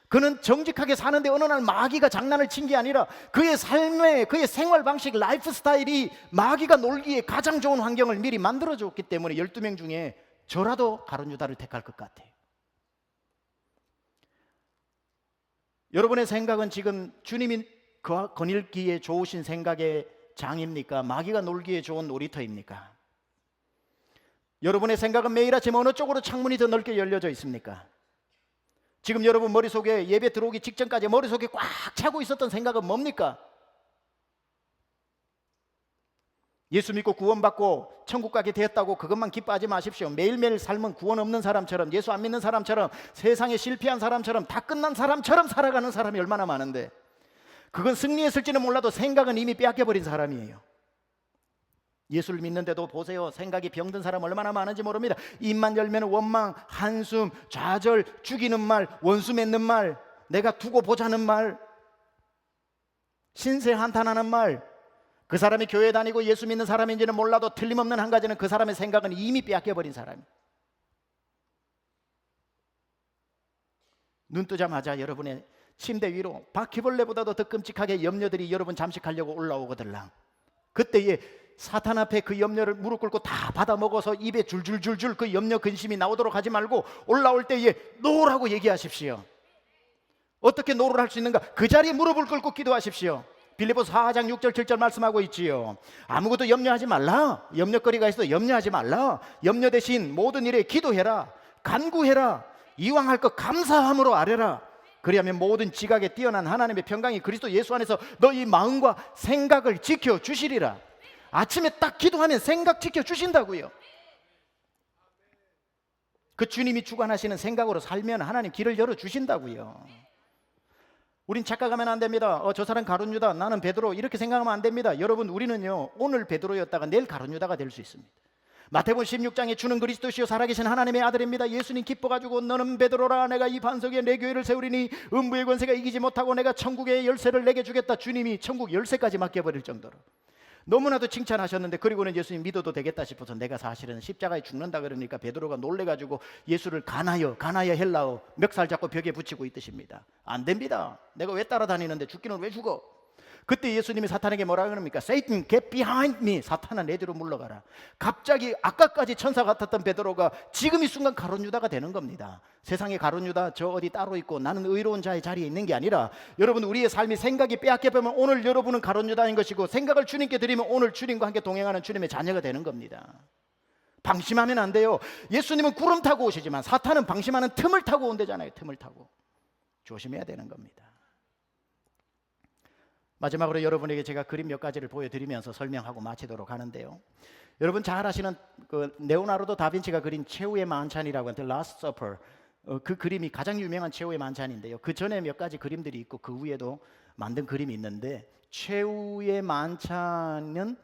그는 정직하게 사는데 어느 날 마귀가 장난을 친 게 아니라 그의 삶의 그의 생활 방식, 라이프 스타일이 마귀가 놀기에 가장 좋은 환경을 미리 만들어줬기 때문에 12명 중에 저라도 가룟 유다를 택할 것 같아요. 여러분의 생각은 지금 주님이 거닐기에 좋으신 생각의 장입니까? 마귀가 놀기에 좋은 놀이터입니까? 여러분의 생각은 매일 아침 어느 쪽으로 창문이 더 넓게 열려져 있습니까? 지금 여러분 머릿속에 예배 들어오기 직전까지 머릿속에 꽉 차고 있었던 생각은 뭡니까? 예수 믿고 구원받고 천국 가게 되었다고 그것만 기뻐하지 마십시오. 매일매일 삶은 구원 없는 사람처럼, 예수 안 믿는 사람처럼, 세상에 실패한 사람처럼, 다 끝난 사람처럼 살아가는 사람이 얼마나 많은데, 그건 승리했을지는 몰라도 생각은 이미 빼앗겨버린 사람이에요. 예수를 믿는데도 보세요. 생각이 병든 사람 얼마나 많은지 모릅니다. 입만 열면 원망, 한숨, 좌절, 죽이는 말, 원수 맺는 말, 내가 두고 보자는 말, 신세 한탄하는 말. 그 사람이 교회 다니고 예수 믿는 사람인지는 몰라도 틀림없는 한 가지는 그 사람의 생각은 이미 빼앗겨버린 사람이에요. 눈 뜨자마자 여러분의 침대 위로 바퀴벌레보다도 더 끔찍하게 염려들이 여러분 잠식하려고 올라오거들랑, 그때에 사탄 앞에 그 염려를 무릎 꿇고 다 받아먹어서 입에 줄줄줄줄 그 염려 근심이 나오도록 하지 말고 올라올 때에 노라고 얘기하십시오. 어떻게 노를 할 수 있는가? 그 자리에 무릎을 꿇고 기도하십시오. 빌립보서 4장 6절 7절 말씀하고 있지요. 아무것도 염려하지 말라. 염려거리가 있어도 염려하지 말라. 염려 대신 모든 일에 기도해라. 간구해라. 이왕 할 것 감사함으로 아뢰라. 그리하면 모든 지각에 뛰어난 하나님의 평강이 그리스도 예수 안에서 너희 마음과 생각을 지켜주시리라. 아침에 딱 기도하면 생각 지켜주신다고요. 그 주님이 주관하시는 생각으로 살면 하나님 길을 열어주신다고요. 우린 착각하면 안 됩니다. 저 사람 가룟 유다, 나는 베드로, 이렇게 생각하면 안 됩니다. 여러분, 우리는요 오늘 베드로였다가 내일 가룟 유다가 될 수 있습니다. 마태복음 16장에 주는 그리스도시요 살아계신 하나님의 아들입니다. 예수님 기뻐가지고 너는 베드로라, 내가 이 반석에 내 교회를 세우리니 음부의 권세가 이기지 못하고 내가 천국의 열쇠를 내게 주겠다. 주님이 천국 열쇠까지 맡겨버릴 정도로 너무나도 칭찬하셨는데, 그리고는 예수님 믿어도 되겠다 싶어서 내가 사실은 십자가에 죽는다 그러니까 베드로가 놀래가지고 예수를 가나여 헬라어 멱살 잡고 벽에 붙이고 있듯입니다. 안 됩니다. 내가 왜 따라다니는데 죽기는 왜 죽어? 그때 예수님이 사탄에게 뭐라 그럽니까? Satan, get behind me. 사탄아, 내 뒤로 물러가라. 갑자기 아까까지 천사 같았던 베드로가 지금 이 순간 가룟 유다가 되는 겁니다. 세상에 가룟 유다 저 어디 따로 있고 나는 의로운 자의 자리에 있는 게 아니라, 여러분 우리의 삶이 생각이 빼앗겨 보면 오늘 여러분은 가룟 유다인 것이고, 생각을 주님께 드리면 오늘 주님과 함께 동행하는 주님의 자녀가 되는 겁니다. 방심하면 안 돼요. 예수님은 구름 타고 오시지만 사탄은 방심하는 틈을 타고 온대잖아요. 틈을 타고. 조심해야 되는 겁니다. 마지막으로 여러분에게 제가 그림 몇 가지를 보여드리면서 설명하고 마치도록 하는데요. 여러분 잘 아시는 그 레오나르도 다빈치가 그린 최후의 만찬이라고 하는 The Last Supper, 그 그림이 가장 유명한 최후의 만찬인데요. 그 전에 몇 가지 그림들이 있고 그 위에도 만든 그림이 있는데, 최후의 만찬은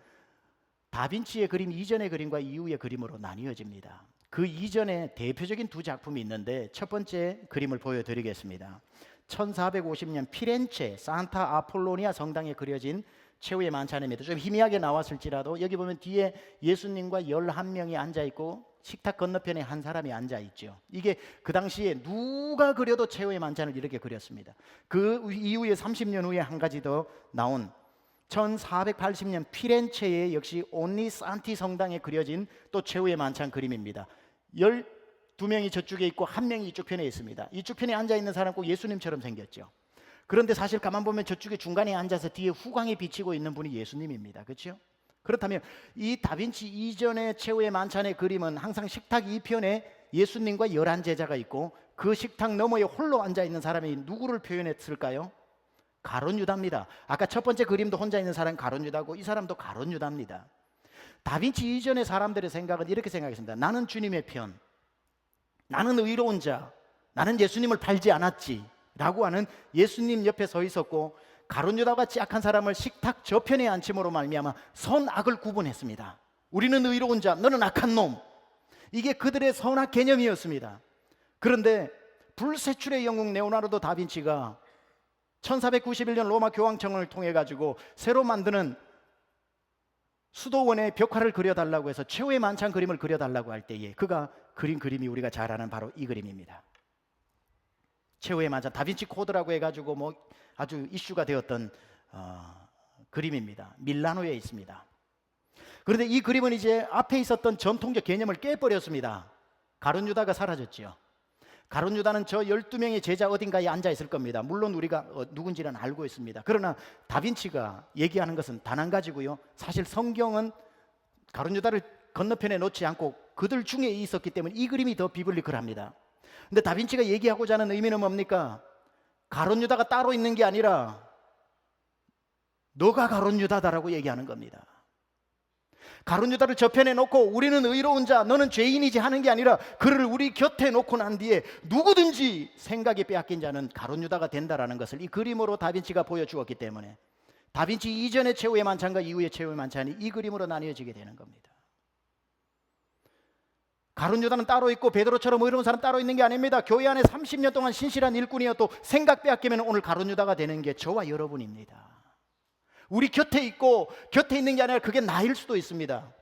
다빈치의 그림 이전의 그림과 이후의 그림으로 나뉘어집니다. 그 이전에 대표적인 두 작품이 있는데, 첫 번째 그림을 보여드리겠습니다. 1450년 피렌체 산타 아폴로니아 성당에 그려진 최후의 만찬입니다. 좀 희미하게 나왔을지라도 여기 보면 뒤에 예수님과 11명이 앉아있고 식탁 건너편에 한 사람이 앉아있죠. 이게 그 당시에 누가 그려도 최후의 만찬을 이렇게 그렸습니다. 그 이후에 30년 후에 한 가지 더 나온 1480년 피렌체의 역시 온니 산티 성당에 그려진 또 최후의 만찬 그림입니다. 12명이 저쪽에 있고 한 명이 이쪽 편에 있습니다. 이쪽 편에 앉아있는 사람 꼭 예수님처럼 생겼죠. 그런데 사실 가만 보면 저쪽에 중간에 앉아서 뒤에 후광이 비치고 있는 분이 예수님입니다. 그렇죠? 그렇다면 이 다빈치 이전의 최후의 만찬의 그림은 항상 식탁 이편에 예수님과 11제자가 있고 그 식탁 너머에 홀로 앉아있는 사람이 누구를 표현했을까요? 가룟 유다입니다. 아까 첫 번째 그림도 혼자 있는 사람은 가룟 유다고 이 사람도 가룟 유다입니다. 다빈치 이전의 사람들의 생각은 이렇게 생각했습니다. 나는 주님의 편, 나는 의로운 자, 나는 예수님을 팔지 않았지 라고 하는 예수님 옆에 서 있었고, 가룟 유다같이 악한 사람을 식탁 저편에 앉힘으로 말미암아 선악을 구분했습니다. 우리는 의로운 자, 너는 악한 놈. 이게 그들의 선악 개념이었습니다. 그런데 불세출의 영웅 레오나르도 다빈치가 1491년 로마 교황청을 통해 가지고 새로 만드는 수도원의 벽화를 그려달라고 해서 최후의 만찬 그림을 그려달라고 할 때에 그가 그린 그림이 우리가 잘 아는 바로 이 그림입니다. 최후의 만찬, 다빈치 코드라고 해가지고 뭐 아주 이슈가 되었던 그림입니다. 밀라노에 있습니다. 그런데 이 그림은 이제 앞에 있었던 전통적 개념을 깨버렸습니다. 가룟 유다가 사라졌죠. 가룟 유다는 저 12명의 제자 어딘가에 앉아 있을 겁니다. 물론 우리가 누군지는 알고 있습니다. 그러나 다빈치가 얘기하는 것은 단 한 가지고요. 사실 성경은 가룟 유다를 건너편에 놓지 않고 그들 중에 있었기 때문에 이 그림이 더 비블리컬합니다. 근데 다빈치가 얘기하고자 하는 의미는 뭡니까? 가룟 유다가 따로 있는 게 아니라 너가 가룟 유다다라고 얘기하는 겁니다. 가룟 유다를 저편에 놓고 우리는 의로운 자, 너는 죄인이지 하는 게 아니라 그를 우리 곁에 놓고 난 뒤에 누구든지 생각이 빼앗긴 자는 가룟 유다가 된다라는 것을 이 그림으로 다빈치가 보여주었기 때문에 다빈치 이전의 최후의 만찬과 이후의 최후의 만찬이 이 그림으로 나뉘어지게 되는 겁니다. 가룟 유다는 따로 있고 베드로처럼 의로운 사람 따로 있는 게 아닙니다. 교회 안에 30년 동안 신실한 일꾼이어도 생각 빼앗기면 오늘 가룟 유다가 되는 게 저와 여러분입니다. 우리 곁에 있고 곁에 있는 게 아니라 그게 나일 수도 있습니다.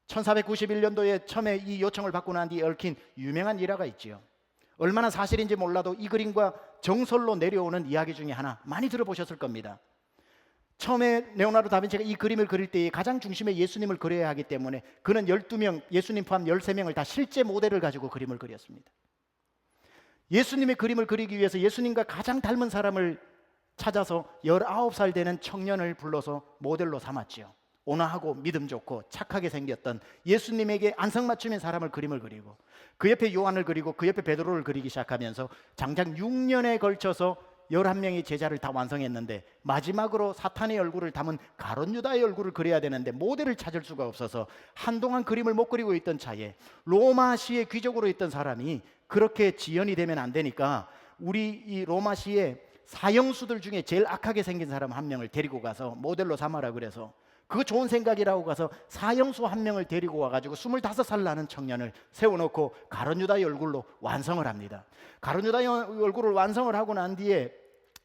1491년도에 처음에 이 요청을 받고 난 뒤에 얽힌 유명한 일화가 있지요. 얼마나 사실인지 몰라도 이 그림과 정설로 내려오는 이야기 중에 하나 많이 들어보셨을 겁니다. 처음에 레오나르도 다빈치가 이 그림을 그릴 때 가장 중심에 예수님을 그려야 하기 때문에 그는 12명, 예수님 포함 13명을 다 실제 모델을 가지고 그림을 그렸습니다. 예수님의 그림을 그리기 위해서 예수님과 가장 닮은 사람을 찾아서 19살 되는 청년을 불러서 모델로 삼았지요. 온화하고 믿음 좋고 착하게 생겼던 예수님에게 안성맞춤인 사람을 그림을 그리고 그 옆에 요한을 그리고 그 옆에 베드로를 그리기 시작하면서 장장 6년에 걸쳐서 11명의 제자를 다 완성했는데 마지막으로 사탄의 얼굴을 담은 가룟 유다의 얼굴을 그려야 되는데 모델을 찾을 수가 없어서 한동안 그림을 못 그리고 있던 차에 로마시의 귀족으로 있던 사람이 그렇게 지연이 되면 안 되니까 우리 이 로마시의 사형수들 중에 제일 악하게 생긴 사람 한 명을 데리고 가서 모델로 삼아라 그래서 그거 좋은 생각이라고 가서 사형수 한 명을 데리고 와가지고 25살 나는 청년을 세워놓고 가룟 유다의 얼굴로 완성을 합니다. 가룟 유다의 얼굴을 완성을 하고 난 뒤에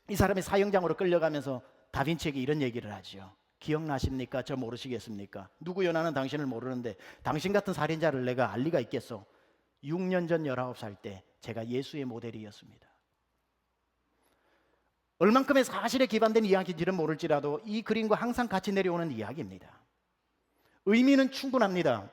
이 사람이 사형장으로 끌려가면서 다빈치에게 이런 얘기를 하죠. 기억나십니까? 저 모르시겠습니까? 누구요? 나는 당신을 모르는데 당신 같은 살인자를 내가 알 리가 있겠소? 6년 전 19살 때 제가 예수의 모델이었습니다. 얼만큼의 사실에 기반된 이야기인지는 모를지라도 이 그림과 항상 같이 내려오는 이야기입니다. 의미는 충분합니다.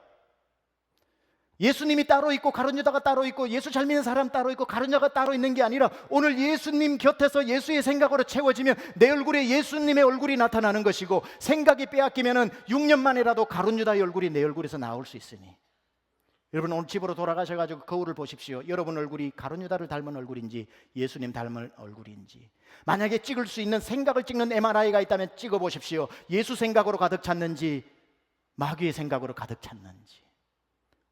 예수님이 따로 있고 가룟 유다가 따로 있고 예수 잘 믿는 사람 따로 있고 가룟 유다가 따로 있는 게 아니라 오늘 예수님 곁에서 예수의 생각으로 채워지면 내 얼굴에 예수님의 얼굴이 나타나는 것이고 생각이 빼앗기면 6년 만이라도 가룟 유다의 얼굴이 내 얼굴에서 나올 수 있으니 여러분 오늘 집으로 돌아가셔가지고 거울을 보십시오. 여러분 얼굴이 가룟 유다를 닮은 얼굴인지 예수님 닮은 얼굴인지 만약에 찍을 수 있는 생각을 찍는 MRI가 있다면 찍어보십시오. 예수 생각으로 가득 찼는지 마귀의 생각으로 가득 찼는지.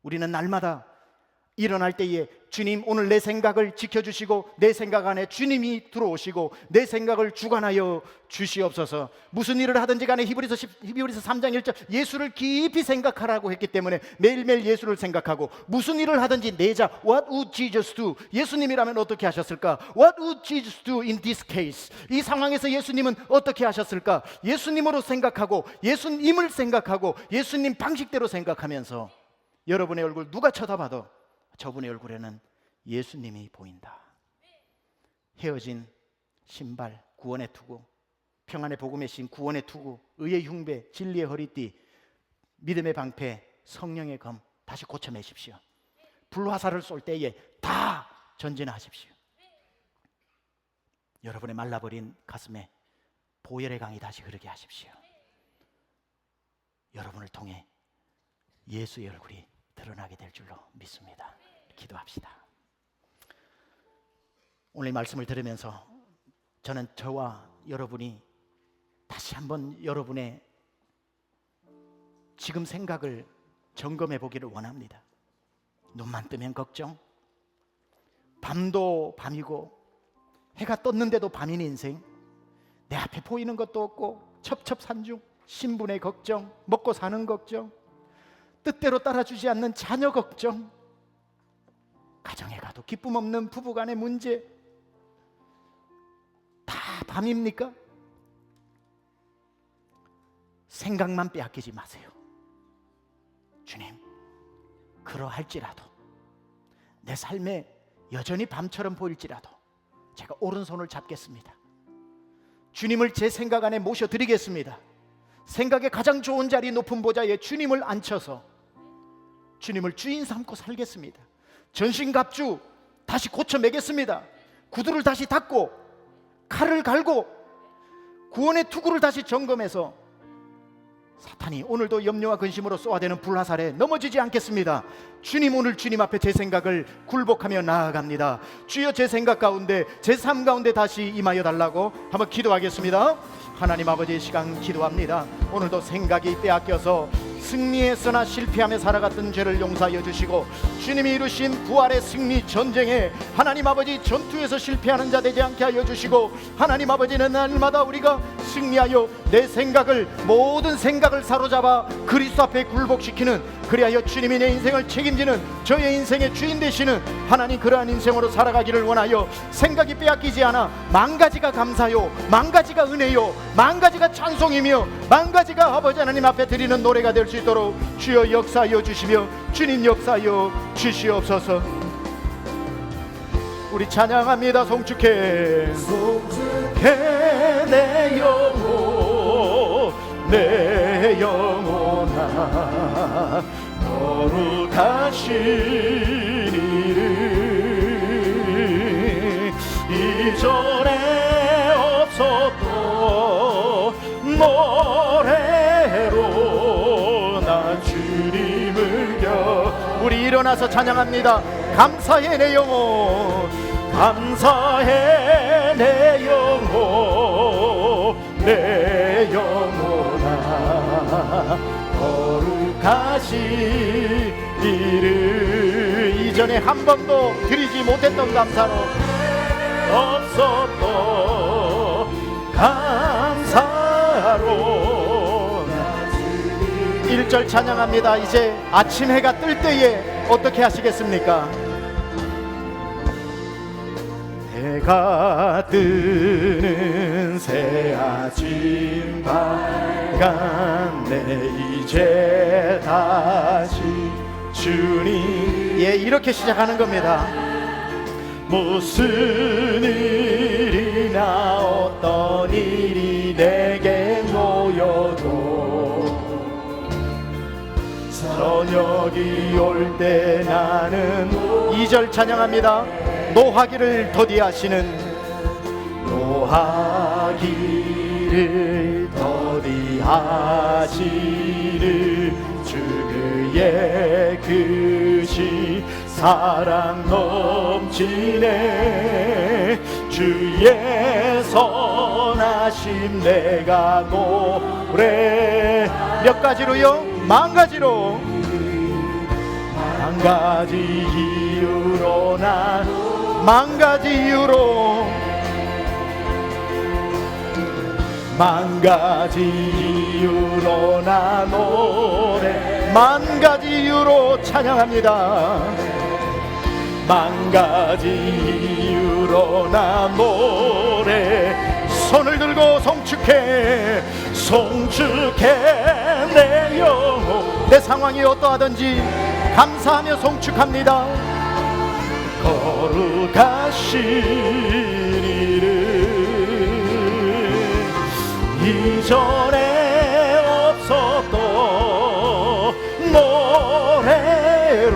우리는 날마다 일어날 때에 주님 오늘 내 생각을 지켜주시고 내 생각 안에 주님이 들어오시고 내 생각을 주관하여 주시옵소서. 무슨 일을 하든지 간에 히브리서 3장 1절 예수를 깊이 생각하라고 했기 때문에 매일매일 예수를 생각하고 무슨 일을 하든지 내자 What would Jesus do? 예수님이라면 어떻게 하셨을까? What would Jesus do in this case? 이 상황에서 예수님은 어떻게 하셨을까? 예수님으로 생각하고 예수님을 생각하고 예수님 방식대로 생각하면서 여러분의 얼굴 누가 쳐다봐도 저분의 얼굴에는 예수님이 보인다. 헤어진 신발, 구원의 투구, 평안의 복음의 신, 구원의 투구, 의의 흉배, 진리의 허리띠, 믿음의 방패, 성령의 검 다시 고쳐내십시오. 불화살을 쏠 때에 다 전진하십시오. 여러분의 말라버린 가슴에 보혈의 강이 다시 흐르게 하십시오. 여러분을 통해 예수의 얼굴이 드러나게 될 줄로 믿습니다. 기도합시다. 오늘 말씀을 들으면서 저는 저와 여러분이 다시 한번 여러분의 지금 생각을 점검해 보기를 원합니다. 눈만 뜨면 걱정, 밤도 밤이고 해가 떴는데도 밤인 인생, 내 앞에 보이는 것도 없고 첩첩산중, 신분의 걱정, 먹고 사는 걱정, 뜻대로 따라주지 않는 자녀 걱정, 가정에 가도 기쁨 없는 부부간의 문제, 다 밤입니까? 생각만 빼앗기지 마세요. 주님, 그러할지라도 내 삶에 여전히 밤처럼 보일지라도 제가 오른손을 잡겠습니다. 주님을 제 생각 안에 모셔드리겠습니다. 생각의 가장 좋은 자리 높은 보좌에 주님을 앉혀서 주님을 주인 삼고 살겠습니다. 전신갑주 다시 고쳐 매겠습니다. 구두를 다시 닦고 칼을 갈고 구원의 투구를 다시 점검해서 사탄이 오늘도 염려와 근심으로 쏘아대는 불화살에 넘어지지 않겠습니다. 주님, 오늘 주님 앞에 제 생각을 굴복하며 나아갑니다. 주여, 제 생각 가운데, 제 삶 가운데 다시 임하여 달라고 한번 기도하겠습니다. 하나님 아버지, 이 시간 기도합니다. 오늘도 생각이 빼앗겨서 승리했으나 실패하며 살아갔던 죄를 용서하여 주시고 주님이 이루신 부활의 승리 전쟁에 하나님 아버지 전투에서 실패하는 자 되지 않게 하여 주시고 하나님 아버지는 날마다 우리가 승리하여 내 생각을, 모든 생각을 사로잡아 그리스도 앞에 굴복시키는, 그리하여 주님이 내 인생을 책임지는, 저의 인생의 주인 되시는 하나님, 그러한 인생으로 살아가기를 원하여 생각이 빼앗기지 않아 만 가지가 감사요, 만 가지가 은혜요, 만 가지가 찬송이며 만 가지가 아버지 하나님 앞에 드리는 노래가 될 수 있도록 주여 역사하여 주시며 주님 역사하여 주시옵소서. 우리 찬양합니다. 송축해 송축해 내 영혼 내 영혼아 거룩하신 이름 일어나서 찬양합니다. 감사해 내 영혼, 감사해 내 영혼, 내 영혼아 거룩하신 이를. 이전에 한 번도 드리지 못했던 감사로 없었던 감사로 1절 찬양합니다. 이제 아침 해가 뜰 때에 어떻게 하시겠습니까? 해가 뜨는 새 아침 밝았네 이제 다시 주님. 예, 이렇게 시작하는 겁니다. 무슨 일이나 어떤 일이 내게 놓여도 저녁이 올 때 나는 2절 찬양합니다. 노하기를 더디하시는, 노하기를 더디하시는 주 그의 크신 사랑 넘치네. 주의 선하심 내가 노래. 몇 가지로요? 만 가지로. 만 가지 이유로 난, 만 가지 이유로, 만 가지 이유로 나 노래, 만 가지 이유로 찬양합니다. 만 가지 이유로 나 노래. 손을 들고 송축해, 송축해 내 영혼. 내 상황이 어떠하든지 감사하며 송축합니다. 거룩하신 이를 이전에 없었던 노래로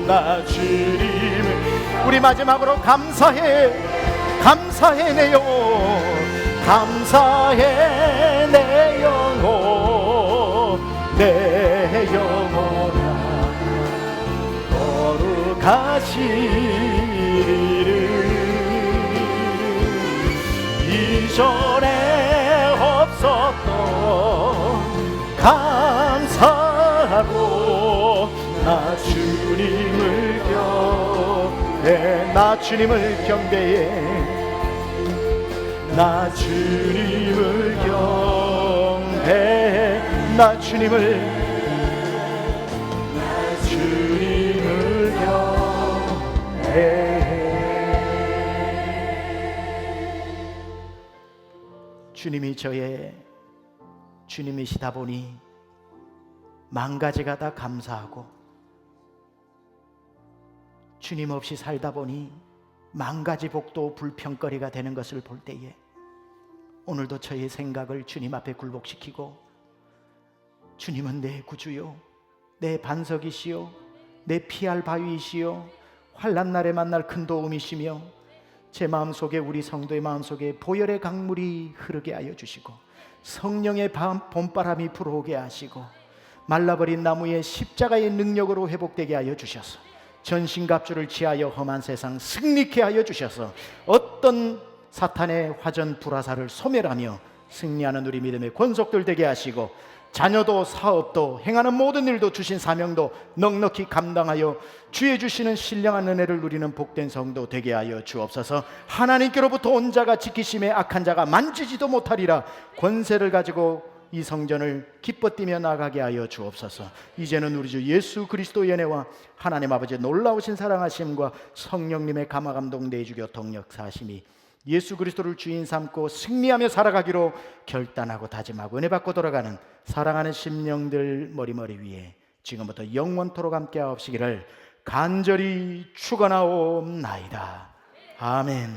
나 주님을. 우리 마지막으로 감사해, 감사해 내 영혼, 감사해 내 영혼, 내 영혼아 거룩하신 이를 이전에 없었던 감사로 나 주님을 경배해, 나 주님을 경배해, 나 주님을 경배해, 나 주님을 주님이 저의 주님이시다 보니 만 가지가 다 감사하고, 주님 없이 살다 보니 만 가지 복도 불평거리가 되는 것을 볼 때에 오늘도 저의 생각을 주님 앞에 굴복시키고, 주님은 내 구주요, 내 반석이시요, 내 피할 바위이시요, 환난 날에 만날 큰 도움이시며, 제 마음속에, 우리 성도의 마음속에 보혈의 강물이 흐르게 하여 주시고, 성령의 봄바람이 불어오게 하시고, 말라버린 나무의 십자가의 능력으로 회복되게 하여 주셔서 전신갑주를 취하여 험한 세상 승리케 하여 주셔서 어떤 사탄의 화전 불화살을 소멸하며 승리하는 우리 믿음의 권속들 되게 하시고, 자녀도 사업도 행하는 모든 일도 주신 사명도 넉넉히 감당하여 주의 주시는 신령한 은혜를 누리는 복된 성도 되게 하여 주옵소서. 하나님께로부터 온 자가 지키심에 악한 자가 만지지도 못하리라. 권세를 가지고 이 성전을 기뻐 뛰며 나가게 하여 주옵소서. 이제는 우리 주 예수 그리스도의 은혜와 하나님 아버지의 놀라우신 사랑하심과 성령님의 감화감동 내주 교통 역사하심이 예수 그리스도를 주인 삼고 승리하며 살아가기로 결단하고 다짐하고 은혜 받고 돌아가는 사랑하는 심령들 머리머리 위에 지금부터 영원토록 함께 하옵시기를 간절히 축원하옵나이다. 아멘.